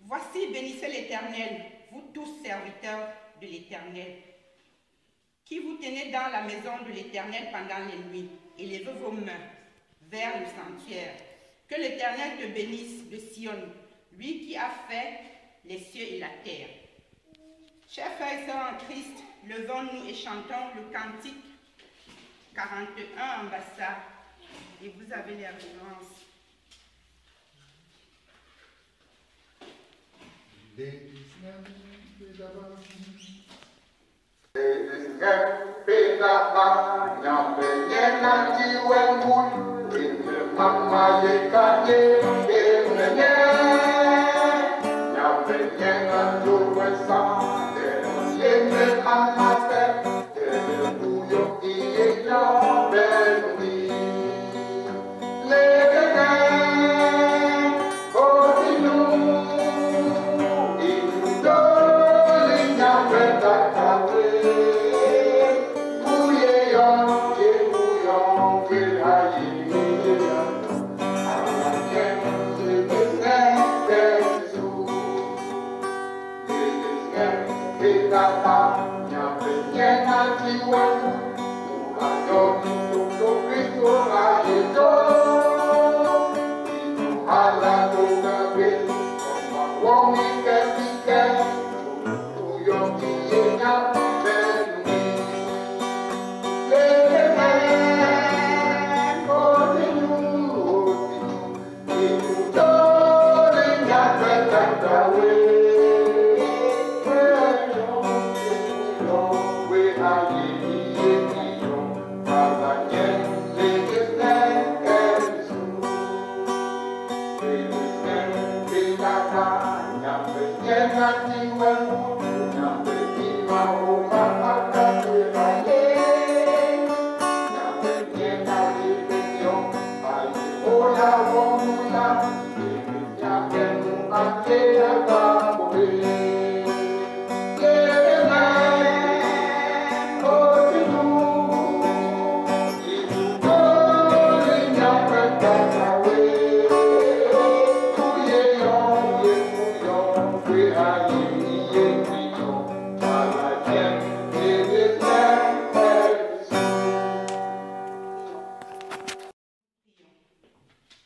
Voici, bénissez l'Éternel, vous tous serviteurs de l'Éternel, qui vous tenez dans la maison de l'Éternel pendant les nuits, et levez vos mains vers le sanctuaire. Que l'Éternel te bénisse de Sion, lui qui a fait les cieux et la terre. Chers frères et sœurs en Christ, levons-nous et chantons le cantique 41 en bassa, et vous avez les références.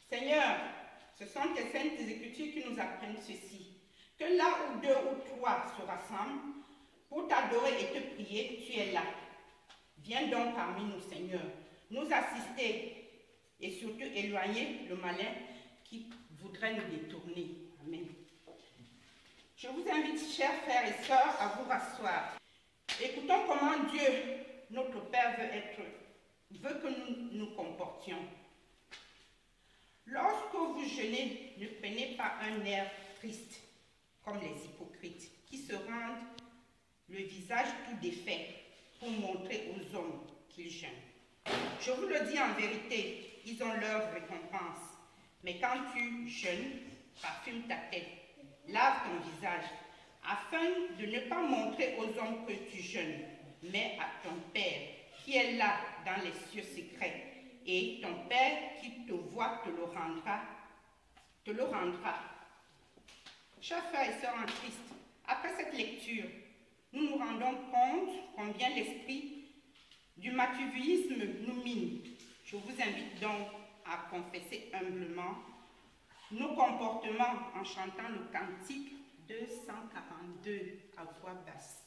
Seigneur, ce sont tes saintes écritures qui nous apprennent ceci, que là où deux ou trois se rassemblent pour t'adorer et te prier, tu es là. Viens donc parmi nous, Seigneur, nous assister et surtout éloigner le malin qui voudrait nous détourner. Amen. Je vous invite, chers frères et sœurs, à vous rasseoir. Écoutons comment Dieu, notre Père, veut que nous nous comportions. Lorsque vous jeûnez, ne prenez pas un air triste, comme les hypocrites, qui se rendent le visage tout défait pour montrer aux hommes qu'ils jeûnent. Je vous le dis en vérité, ils ont leur récompense. Mais quand tu jeûnes, parfume ta tête, lave ton visage, afin de ne pas montrer aux hommes que tu jeûnes, mais à ton Père, qui est là dans les cieux secrets. Et ton Père qui te voit te le rendra. Chers frères et sœurs en Christ, après cette lecture, nous nous rendons compte combien l'esprit du mathéisme nous mine. Je vous invite donc à confesser humblement nos comportements en chantant le cantique 242 à voix basse.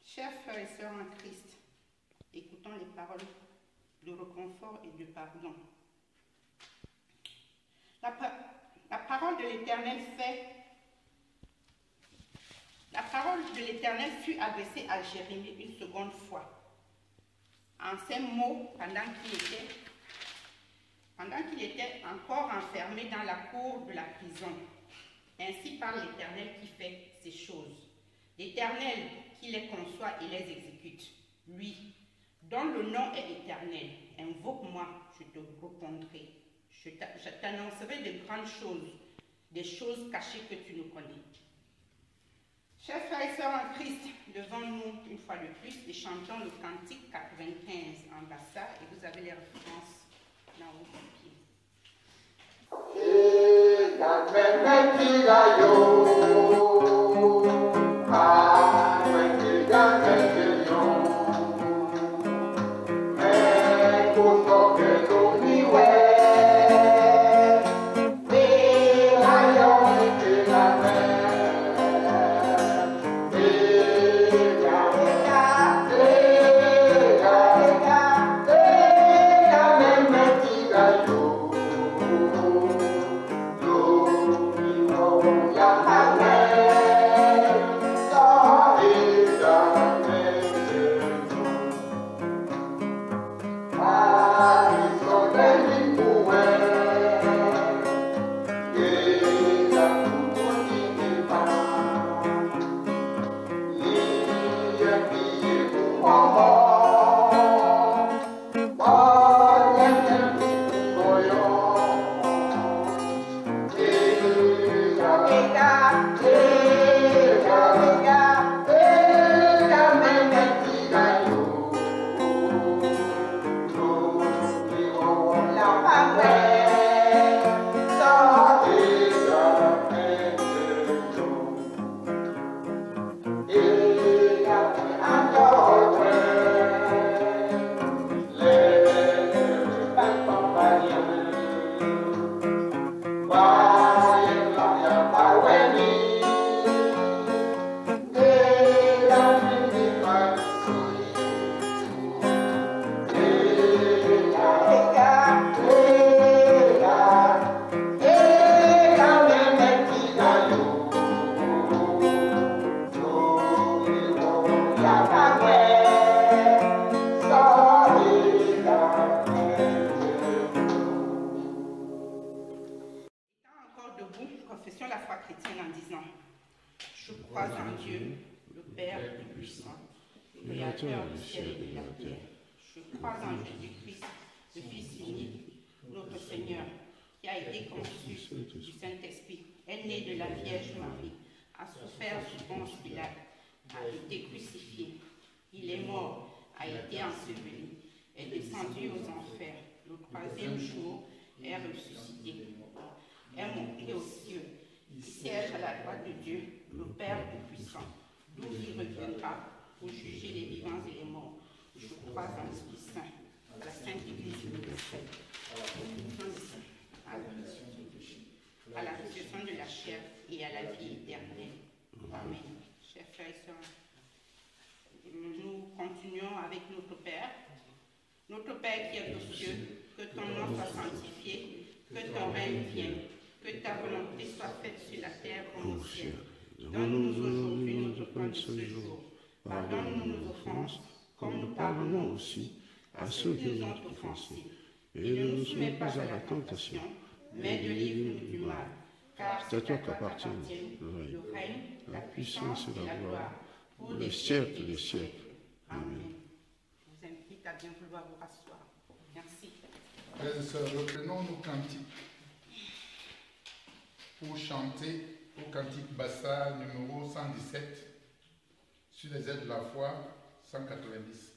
Chers frères et sœurs en Christ, écoutons les paroles de réconfort et de pardon. La parole de l'Éternel fait l'Éternel fut adressé à Jérémie une seconde fois. En ces mots, pendant qu'il était encore enfermé dans la cour de la prison. Ainsi parle l'Éternel qui fait ces choses. L'Éternel qui les conçoit et les exécute. Lui, dont le nom est éternel, invoque-moi, je te répondrai. Je t'annoncerai de grandes choses, des choses cachées que tu ne connais. Chers frères et sœurs en Christ, devant nous, une fois de plus, et chantons le cantique 95 en bassa, et vous avez les références dans vos papiers. Confessons la foi chrétienne en disant: je crois en Dieu, le Père Tout-Puissant, Créateur du ciel et de la terre. Je crois en Jésus-Christ, le Fils unique, notre Seigneur, qui a été conçu du Saint-Esprit, est né de la Vierge Marie, a souffert sous Ponce Pilate, a été crucifié. Il est mort, a été enseveli, est descendu aux enfers. Le troisième jour est ressuscité, est monté aux cieux. Il siège à la droite de Dieu, le Père Tout-Puissant, d'où il reviendra pour juger les vivants et les morts. Je crois en l'Esprit Saint, à la Sainte Église universelle, à la résurrection de la chair et à la vie éternelle. Amen. Chers frères et sœurs, nous continuons avec notre Père. Notre Père qui est aux cieux, que ton nom soit sanctifié, que ton règne vienne, que ta volonté soit faite sur la terre comme au ciel. Donne-nous aujourd'hui notre pain de ce jour. Pardonne-nous nos offenses, comme nous pardonnons aussi à ceux qui nous ont offensés. Et ne nous soumets pas à la tentation, mais délivre-nous du mal. Car c'est à toi qu'appartiennent le règne, la puissance et la gloire, pour les siècles des siècles. Amen. Je vous invite à bien vouloir vous rasseoir. Merci. Frères et sœurs, reprenons nos cantiques pour chanter au cantique Bassa numéro 117 sur les aides de la foi 190.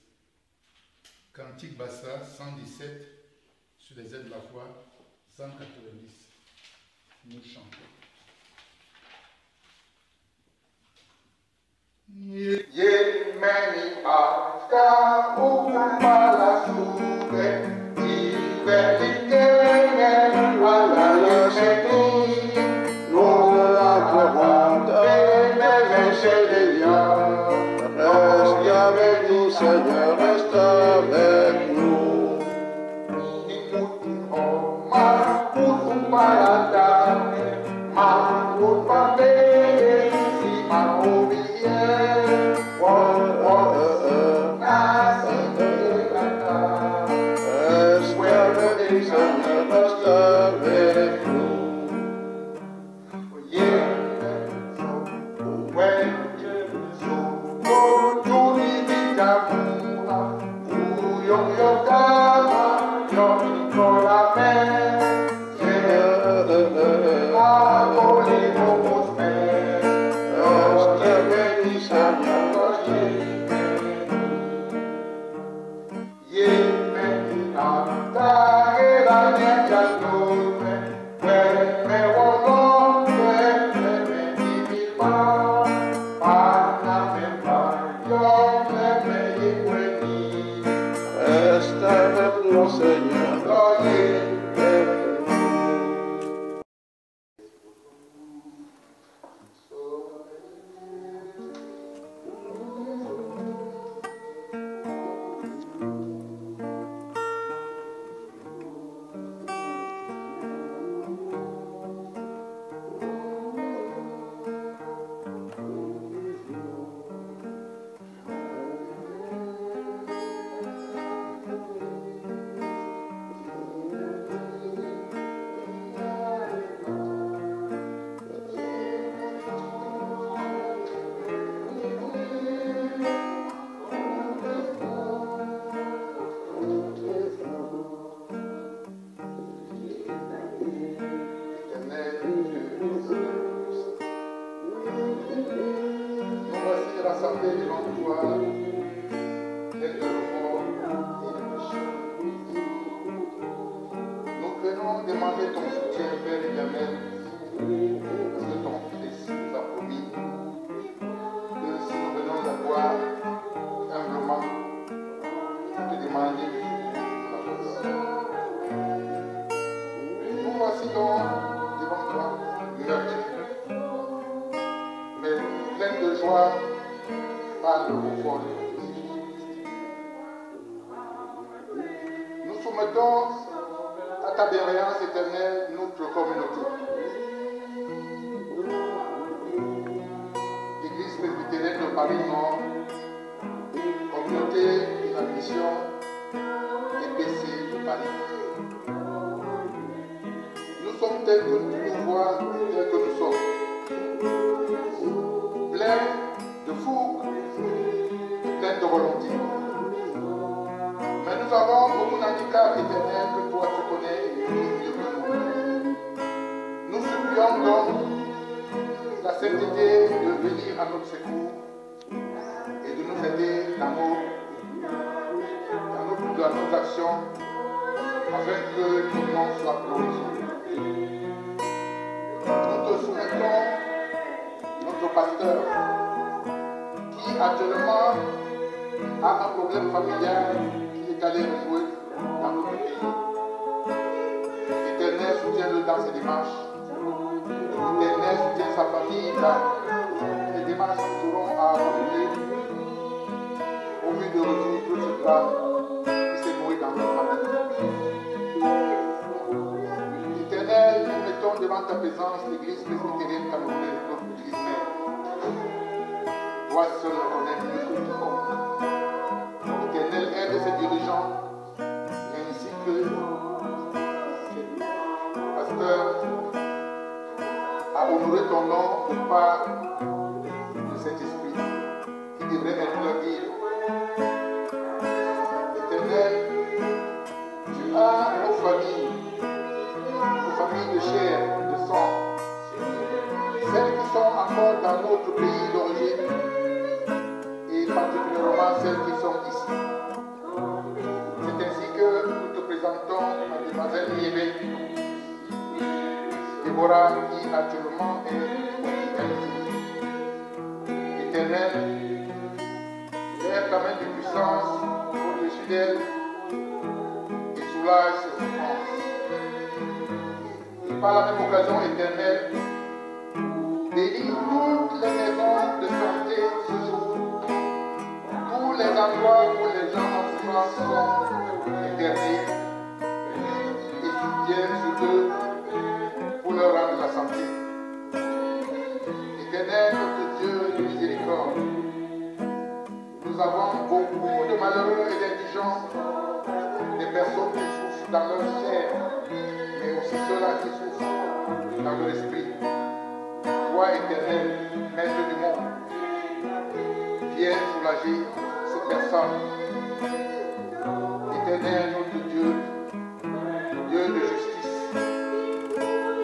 Cantique Bassa 117 sur les aides de la foi 190. Nous chantons. Yemeni asta upala sube ibelikene wala yeseti la commande reste avec nous Seigneur, reste avec nous. Ma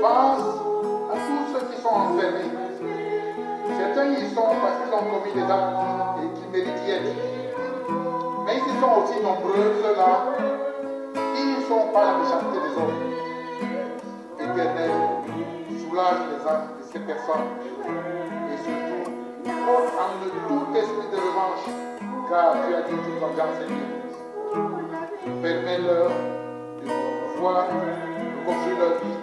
Pense à tous ceux qui sont enfermés. Certains y sont parce qu'ils ont ont commis des actes et qui méritent d'y être. Mais ils sont aussi nombreux, ceux-là, qui ne sont pas la méchanceté des hommes. Éternel, soulage les âmes de ces personnes et surtout, ôte en eux tout esprit de revanche, car tu as dit toute vengeance est libre. Permets-leur de pouvoir construire leur vie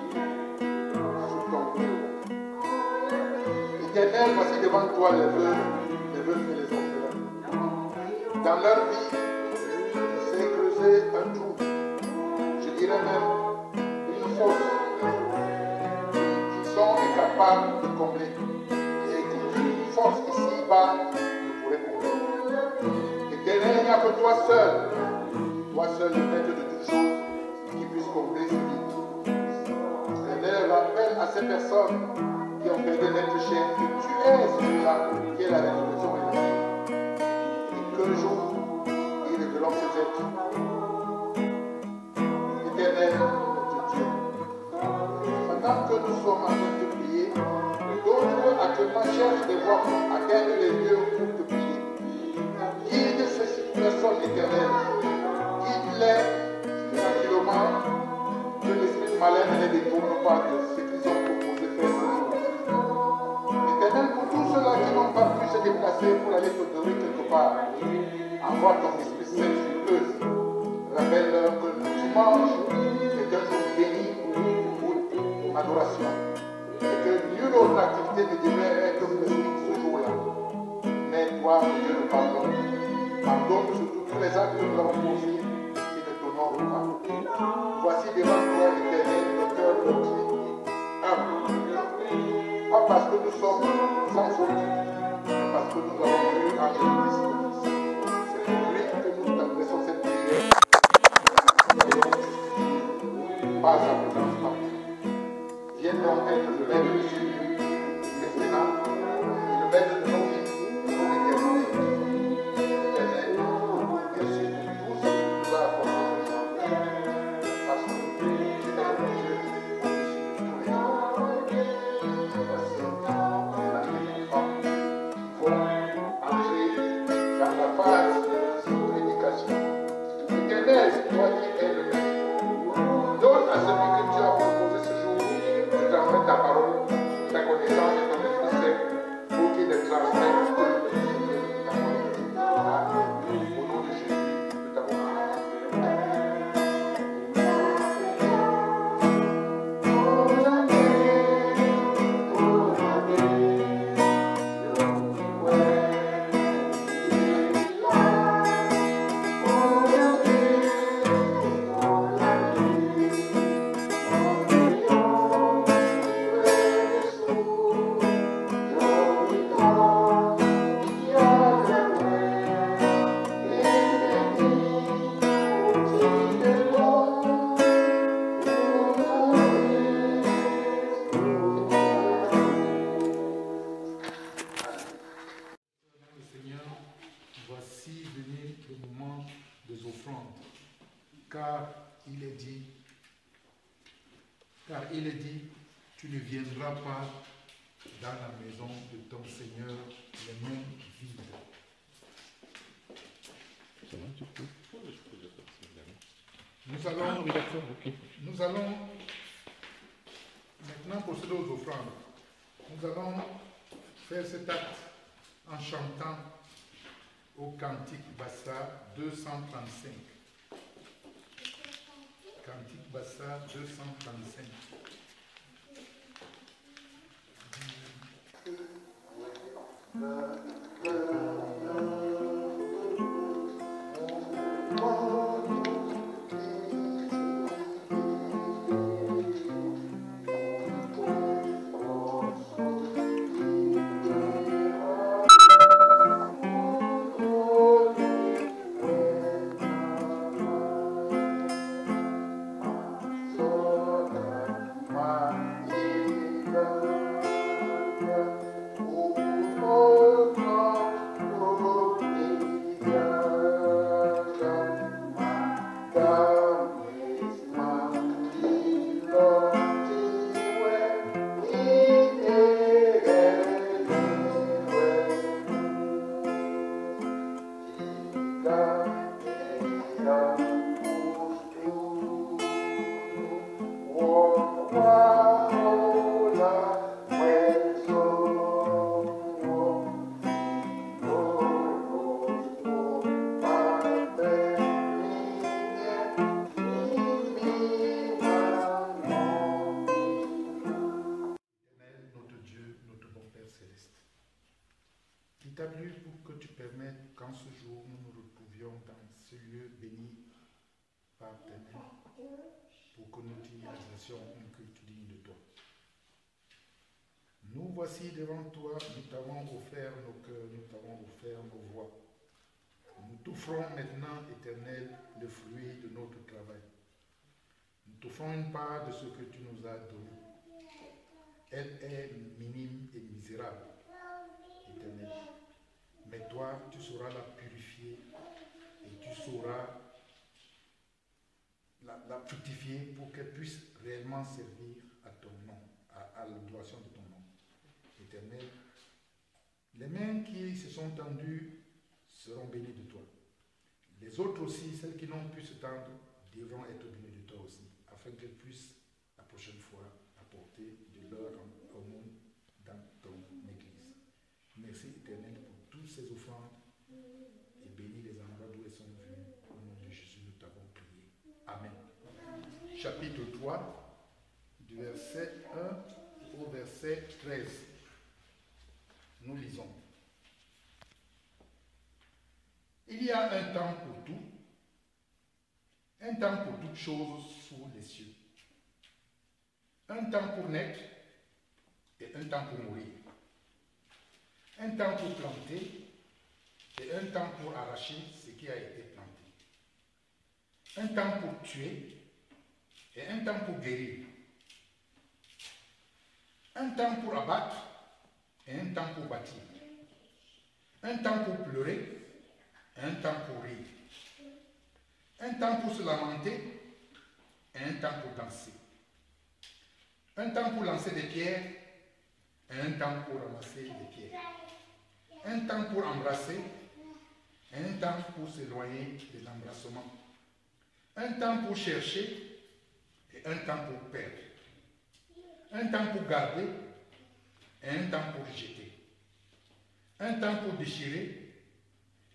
sous ton coup. Éternel, voici devant toi les veuves et les orphelins. Dans leur vie, tu sais creuser un trou, je dirais même une fosse, qu'ils sont incapables de combler et qu'une force ici-bas ne pourrait combler. Éternel, il n'y a que toi seul le maître de toutes choses, qui puisse combler ce vide. Éternel, rappelle à ces personnes qui ont perdu l'être cher que tu es celui-là qui est la résurrection et la vie. Et qu'un jour, il révélera ces êtres. Éternel, notre Dieu, pendant que nous sommes en train de prier, d'autres actuellement cherchent des voies pour atteindre les lieux pour te prier. Guide ces personnes éternelles, guide-les tranquillement, que l'esprit malin ne les détourne pas de ce qu'ils ont proposé faire ce jour. Éternel, pour tous ceux-là qui n'ont pas pu se déplacer pour aller te donner quelque part, envoie ton esprit saint sur eux. Rappelle-leur que le dimanche est un jour béni pour adoration et que nulle autre activité ne devrait être possible ce jour-là. Mais toi, Dieu, le pardon, pardonne surtout tous les actes que nous avons posés qui ne t'honorent pas. Voici devant toi, l'Éternel, le cœur meurtri, humble. Pas parce que nous sommes sans faute, mais parce que nous avons cru en Jésus-Christ. C'est pour lui que nous t'adressons cette prière. Pas à présence partout. Viens donc être le maître de ce lieu, maintenant, le maître de nos vies, de nos éternités. Éternel, merci pour tout ce que tu nous as apporté aujourd'hui. Parce que tu es le Dieu au-dessus de tous les dieux. Voici les enfants qui vont entrer dans la phase de prédication. Éternel, c'est toi qui es le maître. Donne à celui que tu as proposé ce jour de transmettre ta parole, ta connaissance et ton esprit saint pour qu'il les transmette ta volonté. Au nom de Jésus, nous t'avons prié. Voici venu le moment des offrandes, car il est dit, tu ne viendras pas dans la maison de ton Seigneur les mains vides. Nous allons maintenant procéder aux offrandes. Nous allons faire cet acte en chantant au Cantique Bassa 235. Cantique Bassa 235. Oh, t'appelle pour que tu permettes qu'en ce jour nous nous retrouvions dans ce lieu béni par tes mains, pour que nous t'exercions un culte digne de toi. Nous voici devant toi, nous t'avons offert nos cœurs, nous t'avons offert nos voix. Nous t'offrons maintenant, Éternel, le fruit de notre travail. Nous t'offrons une part de ce que tu nous as donné. Elle est minime et misérable, Éternel. Mais toi, tu sauras la purifier et tu sauras la fructifier pour qu'elle puisse réellement servir à ton nom, à l'adoration de ton nom, Éternel. Les mains qui se sont tendues seront bénies de toi. Les autres aussi, celles qui n'ont pu se tendre, devront être bénies de toi aussi, afin qu'elles puissent la prochaine fois apporter de leur aumône dans ton église. Merci Éternel pour toutes ces offrandes et bénis les endroits d'où elles sont venues. Au nom de Jésus, nous t'avons prié. Amen. Chapitre 3, du verset 1 au verset 13. Nous lisons. Il y a un temps pour tout, un temps pour toutes choses sous les cieux, un temps pour naître et un temps pour mourir, un temps pour planter et un temps pour arracher ce qui a été planté, un temps pour tuer et un temps pour guérir, un temps pour abattre et un temps pour bâtir, un temps pour pleurer et un temps pour rire, un temps pour se lamenter et un temps pour danser, un temps pour lancer des pierres et un temps pour ramasser des pierres, un temps pour embrasser et un temps pour s'éloigner de l'embrassement, un temps pour chercher et un temps pour perdre, un temps pour garder et un temps pour jeter, un temps pour déchirer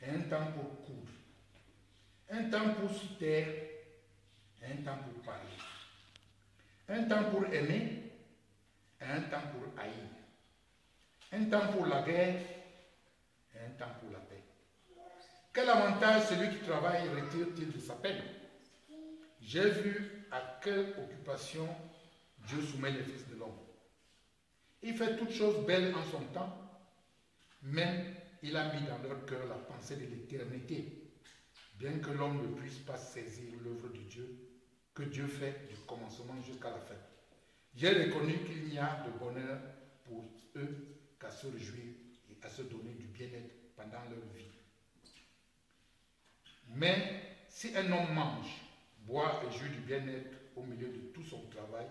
et un temps pour coudre, un temps pour se taire et un temps pour parler, un temps pour aimer et un temps pour haïr, un temps pour la guerre et un temps pour la paix. Quel avantage celui qui travaille retire-t-il de sa peine? J'ai vu à quelle occupation Dieu soumet les fils de l'homme. Il fait toutes choses belles en son temps, même il a mis dans leur cœur la pensée de l'éternité, bien que l'homme ne puisse pas saisir l'œuvre de Dieu, que Dieu fait du commencement jusqu'à la fin. J'ai reconnu qu'il n'y a de bonheur pour eux qu'à se réjouir et à se donner du bien-être pendant leur vie. Mais si un homme mange, boit et jouit du bien-être au milieu de tout son travail,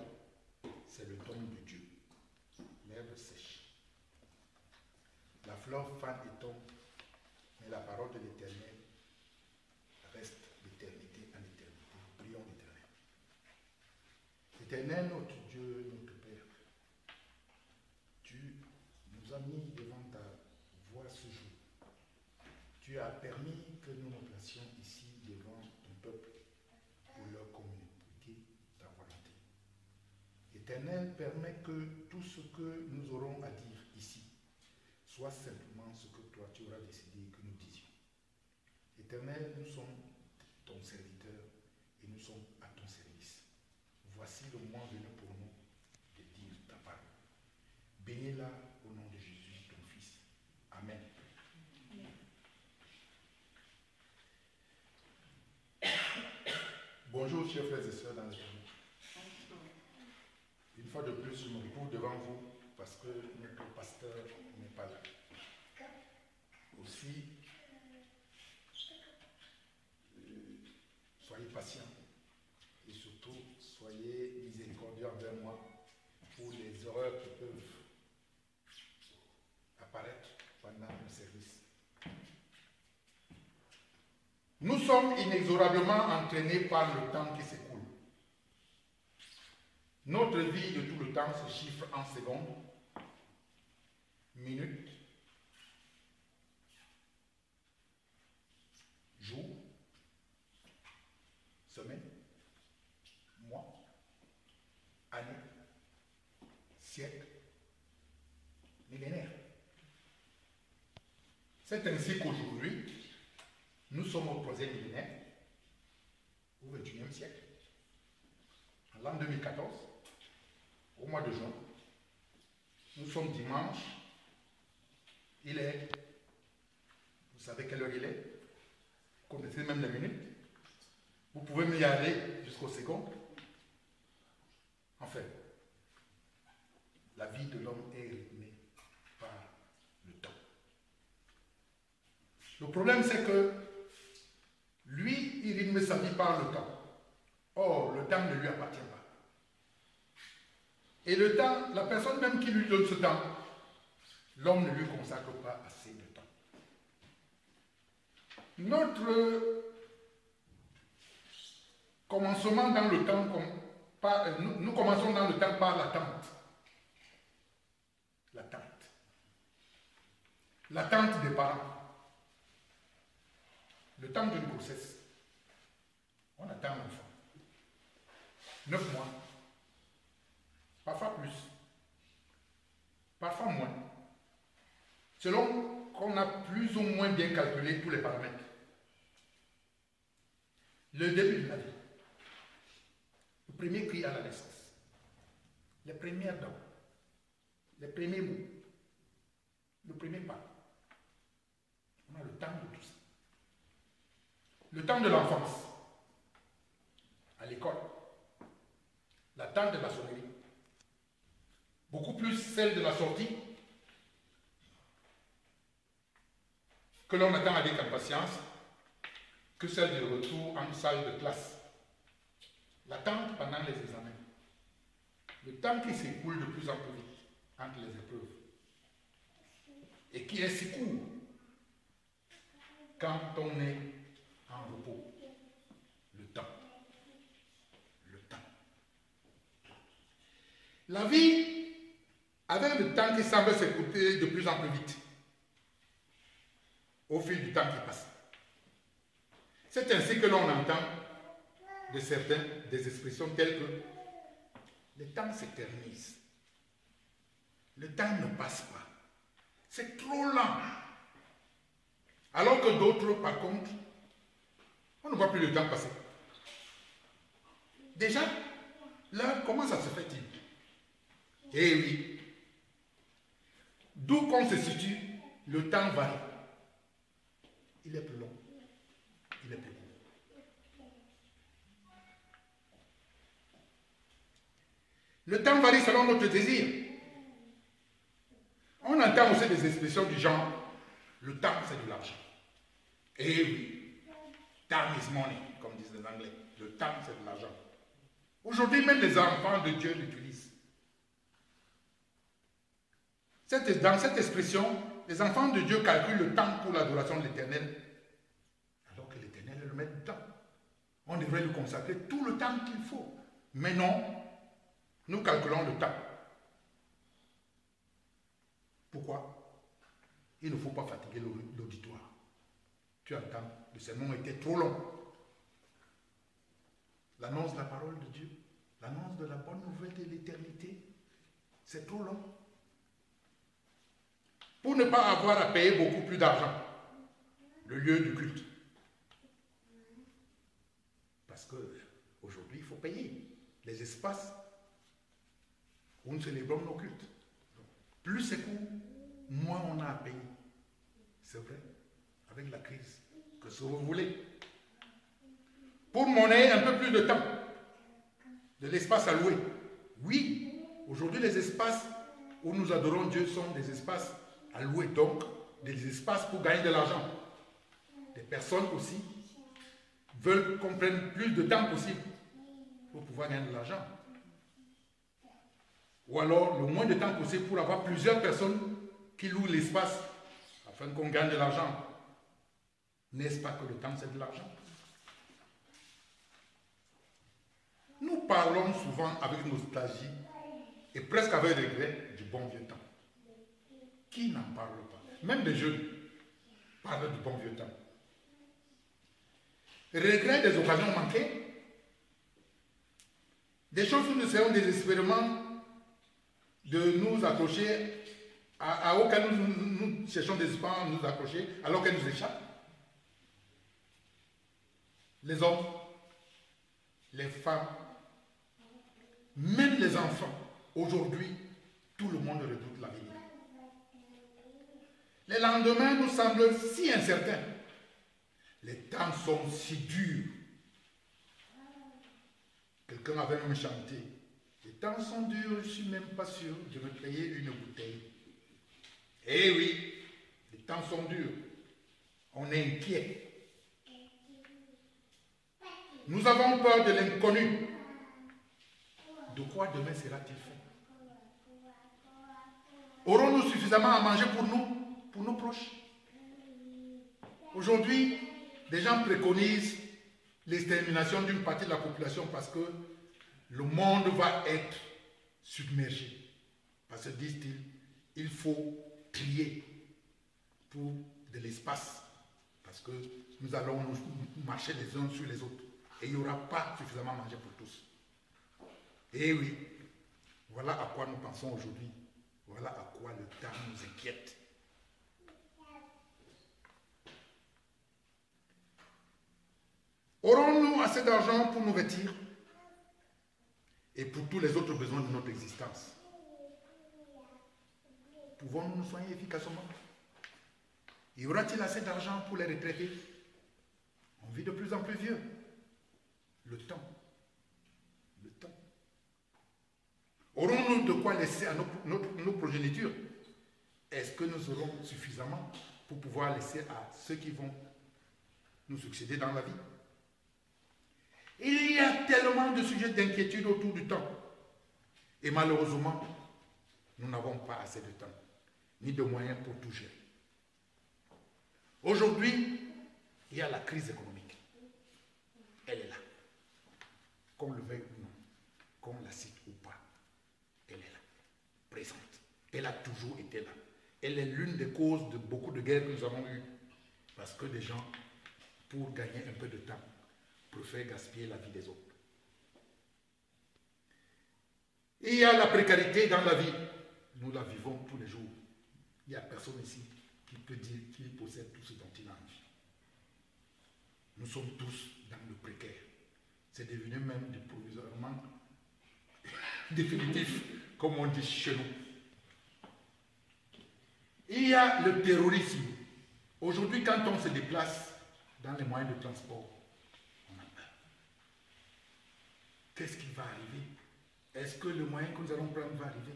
c'est le don de Dieu. L'herbe sèche. La fleur fane et tombe, mais la parole de l'Éternel reste d'éternité en éternité. Prions l'Éternel. Éternel, notre Dieu, notre Père, tu nous as mis devant ta voix ce jour. Tu as permis que nous nous placions ici devant ton peuple pour leur communiquer ta volonté. Éternel, permets que tout ce que nous aurons à dire ici soit simplement ce que toi tu auras décidé que nous disions. Éternel, nous sommes ton serviteur et nous sommes à ton service. Voici le moment venu pour nous de dire ta parole. Bénis-la au nom de Jésus, ton Fils. Amen. Bonjour, chers frères et sœurs dans le Seigneur. Une fois de plus, je me retrouve devant vous parce que notre pasteur n'est pas là. Aussi, soyez patients et surtout soyez miséricordieux envers moi pour les erreurs qui peuvent apparaître pendant le service. Nous sommes inexorablement entraînés par le temps qui s'écoule. Notre vie de tout le temps se chiffre en secondes, minutes, jours, semaines, mois, années, siècles, millénaires. C'est ainsi qu'aujourd'hui, nous sommes au 3e millénaire, au 21e siècle. En l'an 2014, au mois de juin, nous sommes dimanche, il est, vous savez quelle heure il est? Vous connaissez même les minutes? Vous pouvez m'y aller jusqu'au second. En fait, la vie de l'homme est rythmée par le temps. Le problème, c'est que lui, il rythme sa vie par le temps. Or, le temps ne lui appartient pas. Et le temps, la personne même qui lui donne ce temps, l'homme ne lui consacre pas assez de temps. Notre commencement dans le temps, nous commençons dans le temps par l'attente. L'attente. L'attente des parents. Le temps d'une grossesse. On attend l'enfant. 9 mois. Parfois plus. Parfois moins. Selon qu'on a plus ou moins bien calculé tous les paramètres. Le début de la vie. Le premier cri à la naissance. Les premières dents. Les premiers mots. Le premier pas. On a le temps de tout ça. Le temps de l'enfance. À l'école. L'attente de la sonnerie. Beaucoup plus celle de la sortie que l'on attend avec impatience que celle du retour en salle de classe. L'attente pendant les examens. Le temps qui s'écoule de plus en plus vite entre les épreuves. Et qui est si court quand on est en repos. Le temps. Le temps. La vie, avec le temps qui semble s'écouter de plus en plus vite, au fil du temps qui passe. C'est ainsi que l'on entend de certains des expressions telles que le temps s'éternise. Le temps ne passe pas. C'est trop lent. Alors que d'autres, par contre, on ne voit plus le temps passer. Déjà, là, comment ça se fait-il? Eh oui. D'où qu'on se situe, le temps varie. Il est plus long. Il est plus court. Le temps varie selon notre désir. On entend aussi des expressions du genre le temps c'est de l'argent. Et oui, time is money, comme disent les Anglais. Le temps c'est de l'argent. Aujourd'hui, même les enfants de Dieu l'utilisent. Dans cette expression, les enfants de Dieu calculent le temps pour l'adoration de l'Éternel, alors que l'Éternel est le maître du temps. On devrait lui consacrer tout le temps qu'il faut. Mais non, nous calculons le temps. Pourquoi? Il ne faut pas fatiguer l'auditoire. Tu entends, le sermon était trop long. L'annonce de la parole de Dieu, l'annonce de la bonne nouvelle de l'éternité, c'est trop long. Pour ne pas avoir à payer beaucoup plus d'argent, le lieu du culte. Parce qu'aujourd'hui, il faut payer les espaces où nous célébrons nos cultes. Plus c'est court, moins on a à payer. C'est vrai, avec la crise. Que ce que vous voulez. Pour monnaie, un peu plus de temps. De l'espace à louer. Oui, aujourd'hui, les espaces où nous adorons Dieu sont des espaces à louer, donc des espaces pour gagner de l'argent. Des personnes aussi veulent qu'on prenne plus de temps possible pour pouvoir gagner de l'argent. Ou alors le moins de temps possible pour avoir plusieurs personnes qui louent l'espace afin qu'on gagne de l'argent. N'est-ce pas que le temps c'est de l'argent? Nous parlons souvent avec nostalgie et presque avec regret du bon vieux temps. Qui n'en parle pas? Même des jeunes parlent du bon vieux temps. Regret des occasions manquées, des choses où nous serons désespérément de nous accrocher auxquelles nous nous cherchons désespérément à nous accrocher alors qu'elle nous échappe. Les hommes, les femmes, même les enfants, aujourd'hui, tout le monde redoute l'avenir. Les lendemains nous semblent si incertains. Les temps sont si durs. Quelqu'un avait même chanté. Les temps sont durs, je ne suis même pas sûr de me payer une bouteille. Eh oui, les temps sont durs. On est inquiet. Nous avons peur de l'inconnu. De quoi demain sera-t-il fait? Aurons-nous suffisamment à manger pour nous, pour nos proches? Aujourd'hui, des gens préconisent l'extermination d'une partie de la population parce que le monde va être submergé. Parce que, disent-ils, il faut trier pour de l'espace. Parce que nous allons nous marcher les uns sur les autres. Et il n'y aura pas suffisamment à manger pour tous. Et oui, voilà à quoi nous pensons aujourd'hui. Voilà à quoi le temps nous inquiète. Aurons-nous assez d'argent pour nous vêtir et pour tous les autres besoins de notre existence? Pouvons-nous nous soigner efficacement? Y aura-t-il assez d'argent pour les retraités? On vit de plus en plus vieux. Le temps. Le temps. Aurons-nous de quoi laisser à nos progénitures? Est-ce que nous aurons suffisamment pour pouvoir laisser à ceux qui vont nous succéder dans la vie? Il y a tellement de sujets d'inquiétude autour du temps. Et malheureusement, nous n'avons pas assez de temps, ni de moyens pour tout gérer. Aujourd'hui, il y a la crise économique. Elle est là. Qu'on le veuille ou non, qu'on la cite ou pas, elle est là, présente. Elle a toujours été là. Elle est l'une des causes de beaucoup de guerres que nous avons eues. Parce que des gens, pour gagner un peu de temps, préfèrent gaspiller la vie des autres. Il y a la précarité dans la vie. Nous la vivons tous les jours. Il n'y a personne ici qui peut dire qu'il possède tout ce dont il a envie. Nous sommes tous dans le précaire. C'est devenu même du provisoirement définitif, comme on dit chez nous. Il y a le terrorisme. Aujourd'hui, quand on se déplace dans les moyens de transport, on a peur. Qu'est-ce qui va arriver? Est-ce que le moyen que nous allons prendre va arriver?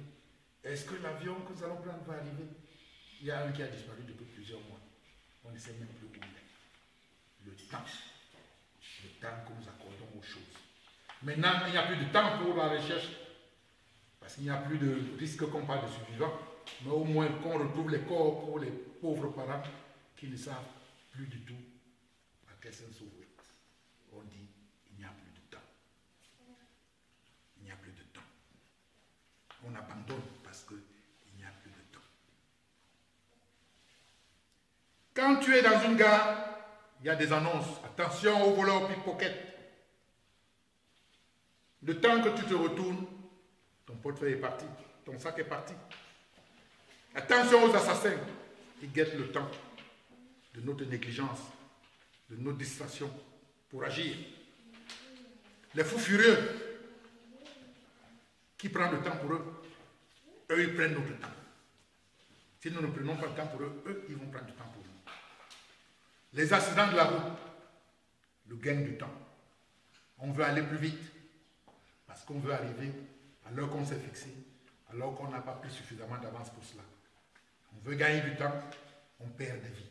Est-ce que l'avion que nous allons prendre va arriver? Il y a un qui a disparu depuis plusieurs mois. On ne sait même plus où il est. Le temps que nous accordons aux choses. Maintenant, il n'y a plus de temps pour la recherche, parce qu'il n'y a plus de risque qu'on parle de survivants, mais au moins qu'on retrouve les corps pour les pauvres parents qui ne savent plus du tout à quel sens s'ouvrir. On dit, il n'y a plus de temps. Il n'y a plus de temps. On abandonne parce qu'il n'y a plus de temps. Quand tu es dans une gare, il y a des annonces. Attention aux voleurs pickpocket. Le temps que tu te retournes, ton portefeuille est parti, ton sac est parti. Attention aux assassins qui guettent le temps de notre négligence, de nos distractions pour agir. Les fous furieux qui prennent le temps pour eux, eux ils prennent notre temps. Si nous ne prenons pas le temps pour eux, eux ils vont prendre du temps pour nous. Les accidents de la route, le gain du temps. On veut aller plus vite parce qu'on veut arriver à l'heure qu'on s'est fixé, alors qu'on n'a pas pris suffisamment d'avance pour cela. On veut gagner du temps, on perd des vies.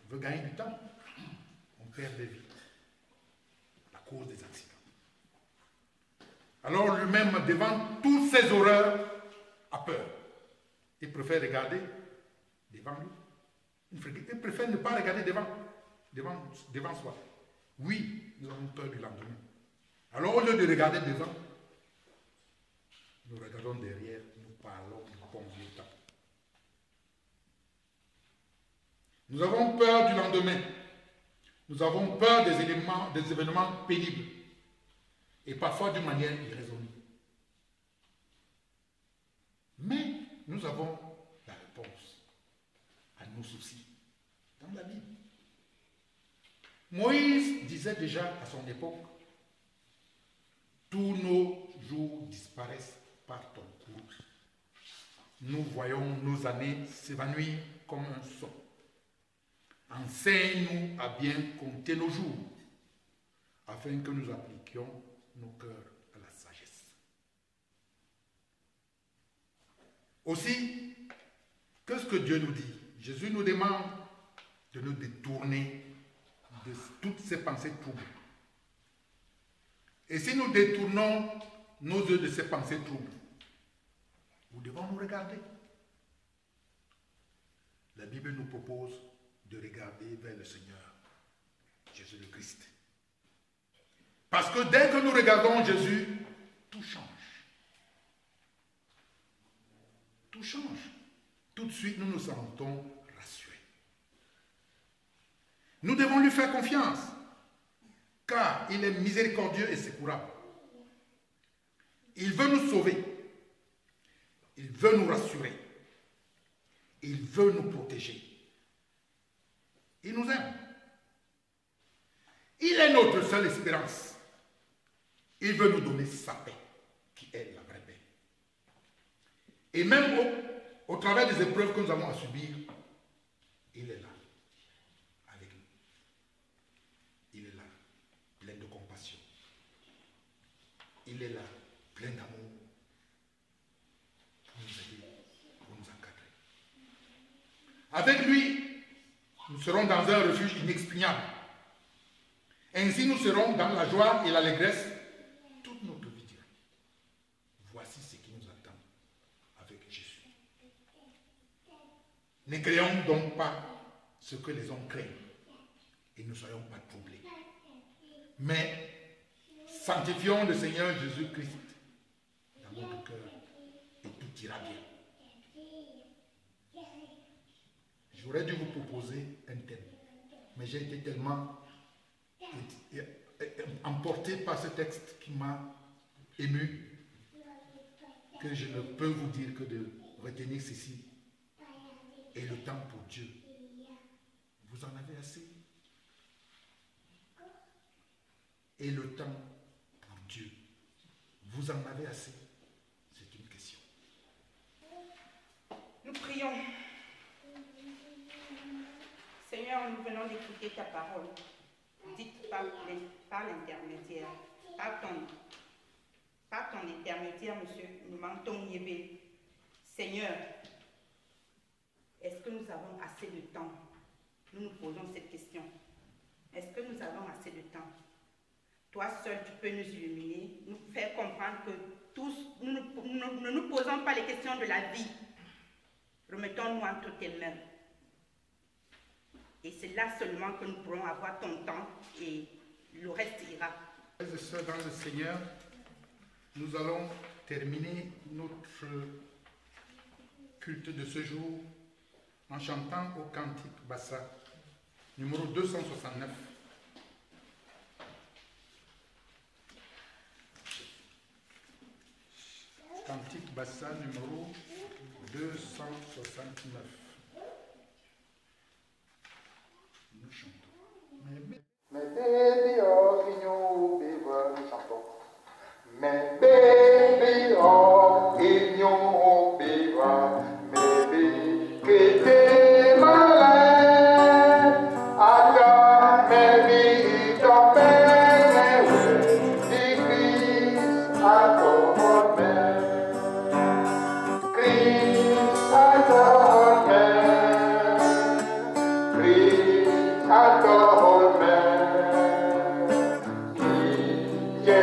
On veut gagner du temps, on perd des vies à cause des accidents. Alors lui-même, devant toutes ces horreurs, a peur. Il préfère regarder devant lui. Il préfère ne pas regarder devant soi. Oui, nous avons peur du lendemain. Alors au lieu de regarder devant, nous regardons derrière, nous parlons du bon vieux temps. Nous avons peur du lendemain. Nous avons peur des événements pénibles et parfois d'une manière irraisonnée. Mais nous avons la réponse. nos soucis. Dans la Bible. Moïse disait déjà à son époque, tous nos jours disparaissent par ton cours. Nous voyons nos années s'évanouir comme un son. Enseigne-nous à bien compter nos jours, afin que nous appliquions nos cœurs à la sagesse. Aussi, qu'est-ce que Dieu nous dit? Jésus nous demande de nous détourner de toutes ces pensées troubles. Et si nous détournons nos yeux de ces pensées troubles, nous devons nous regarder. La Bible nous propose de regarder vers le Seigneur, Jésus le Christ. Parce que dès que nous regardons Jésus, tout change. Tout change. Tout de suite, nous nous sentons rassurés. Nous devons lui faire confiance, car il est miséricordieux et secourable. Il veut nous sauver. Il veut nous rassurer. Il veut nous protéger. Il nous aime. Il est notre seule espérance. Il veut nous donner sa paix, qui est la vraie paix. Et même au travers des épreuves que nous avons à subir, il est là, avec nous. Il est là, plein de compassion. Il est là, plein d'amour, pour nous aider, pour nous encadrer. Avec lui, nous serons dans un refuge inexpugnable. Ainsi, nous serons dans la joie et l'allégresse toute notre vie durant. Voici ce qui nous attend avec Jésus. Ne créons donc pas ce que les hommes craignent et ne soyons pas troublés. Mais sanctifions le Seigneur Jésus-Christ dans notre cœur et tout ira bien. J'aurais dû vous proposer un thème, mais j'ai été tellement emporté par ce texte qui m'a ému que je ne peux vous dire que de retenir ceci. Et le temps pour Dieu, vous en avez assez? Et le temps pour Dieu, vous en avez assez? C'est une question. Nous prions. Seigneur, nous venons d'écouter ta parole, dite par l'intermédiaire, par ton intermédiaire, monsieur, nous mentons Yébé. Seigneur, est-ce que nous avons assez de temps? Nous nous posons cette question. Est-ce que nous avons assez de temps? Toi seul, tu peux nous illuminer, nous faire comprendre que tous, nous ne nous posons pas les questions de la vie. Remettons-nous entre tes mains. Et c'est là seulement que nous pourrons avoir ton temps et le reste ira. Frères et sœurs dans le Seigneur, nous allons terminer notre culte de ce jour en chantant au cantique Bassa, numéro 269. Cantique Bassa, numéro 269. Nous chantons. Mais baby, oh, igno, beba, nous chantons. Mais baby, oh, igno, beba, baby, que t'es malin. Attends, baby, ton père, dis Christ à ton mère. Christ à ton mère. Christ à ton mère. J'ai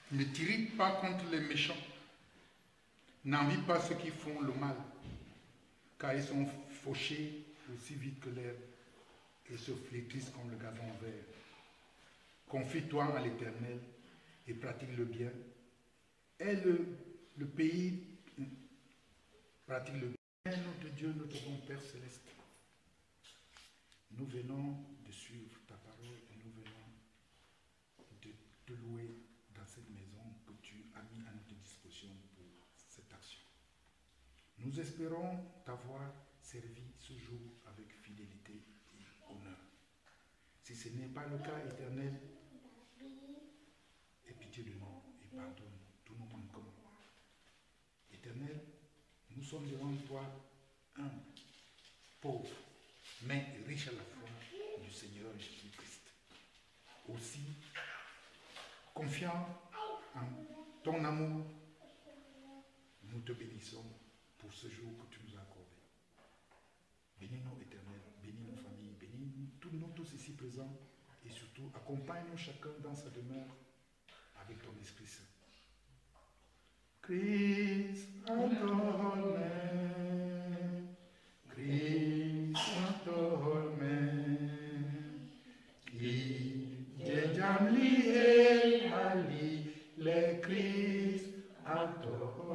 Ne t'irrite pas contre les méchants. N'envie pas ceux qui font le mal, car ils sont fauchés aussi vite que l'herbe et se flétrissent comme le gazon vert. Confie-toi en l'Éternel et pratique le bien. Aie le pays, pratique le bien. Notre Dieu, notre bon Père céleste, nous venons de suivre ta parole et nous venons de te louer dans cette maison que tu as mis à notre disposition pour cette action. Nous espérons t'avoir servi ce jour avec fidélité et honneur. Si ce n'est pas le cas, Éternel, aie pitié de nous et pardonne tous nos manquements. Éternel, nous sommes devant toi un pauvre, mais riche à la foi du Seigneur Jésus-Christ. Aussi, confiant en ton amour, nous te bénissons pour ce jour que tu nous as accordé. Bénis-nous, Éternel, bénis nos familles, bénis nous tous ici présents et surtout accompagne-nous chacun dans sa demeure avec ton Esprit Saint. Christ, adore-moi. Christ, adore-moi. Qui Ali, le Christ, adore-moi.